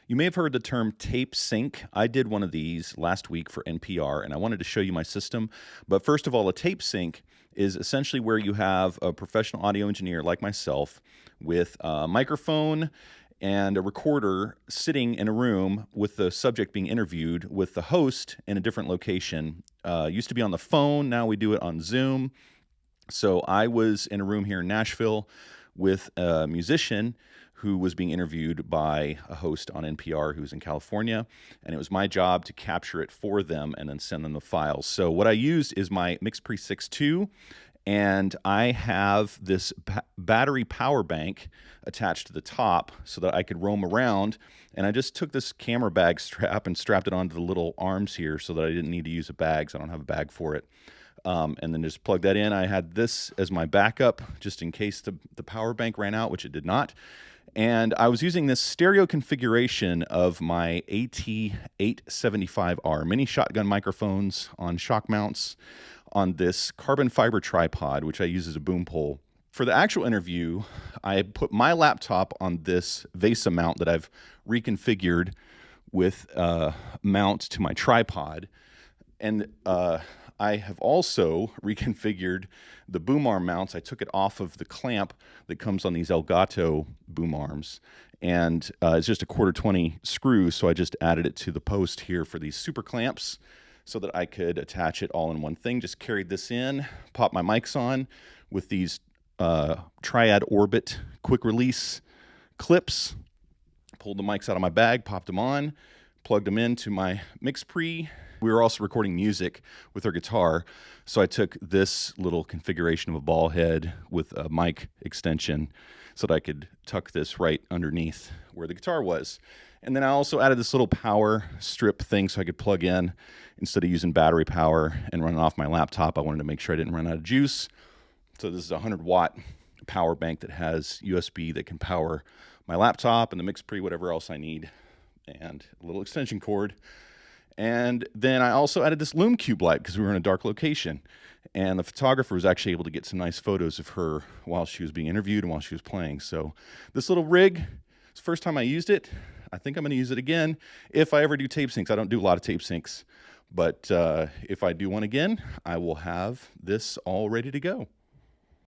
You may have heard the term tape sync. I did one of these last week for NPR, and I wanted to show you my system. But first of all, a tape sync is essentially where you have a professional audio engineer like myself with a microphone and a recorder sitting in a room with the subject being interviewed with the host in a different location. Used to be on the phone, now we do it on Zoom. So I was in a room here in Nashville with a musician who was being interviewed by a host on NPR who's in California, and it was my job to capture it for them and then send them the files. So what I used is my MixPre-6 II, and I have this battery power bank attached to the top so that I could roam around, and I just took this camera bag strap and strapped it onto the little arms here so that I didn't need to use a bag, so I don't have a bag for it. And then just plug that in. I had this as my backup just in case the power bank ran out, which it did not. And I was using this stereo configuration of my AT875R mini shotgun microphones on shock mounts on this carbon fiber tripod, which I use as a boom pole. For the actual interview, I put my laptop on this VESA mount that I've reconfigured with a mount to my tripod. And I have also reconfigured the boom arm mounts. I took it off of the clamp that comes on these Elgato boom arms, and it's just a 1/4-20 screw, so I just added it to the post here for these super clamps so that I could attach it all in one thing. Just carried this in, popped my mics on with these Triad Orbit quick release clips, pulled the mics out of my bag, popped them on, plugged them into my MixPre. We were also recording music with our guitar, so I took this little configuration of a ball head with a mic extension so that I could tuck this right underneath where the guitar was. And then I also added this little power strip thing so I could plug in instead of using battery power and running off my laptop. I wanted to make sure I didn't run out of juice. So this is a 100-watt power bank that has USB that can power my laptop and the MixPre, whatever else I need, and a little extension cord. And then I also added this Lume Cube light because we were in a dark location. And the photographer was actually able to get some nice photos of her while she was being interviewed and while she was playing. So this little rig, it's the first time I used it. I think I'm going to use it again if I ever do tape syncs. I don't do a lot of tape syncs. But if I do one again, I will have this all ready to go.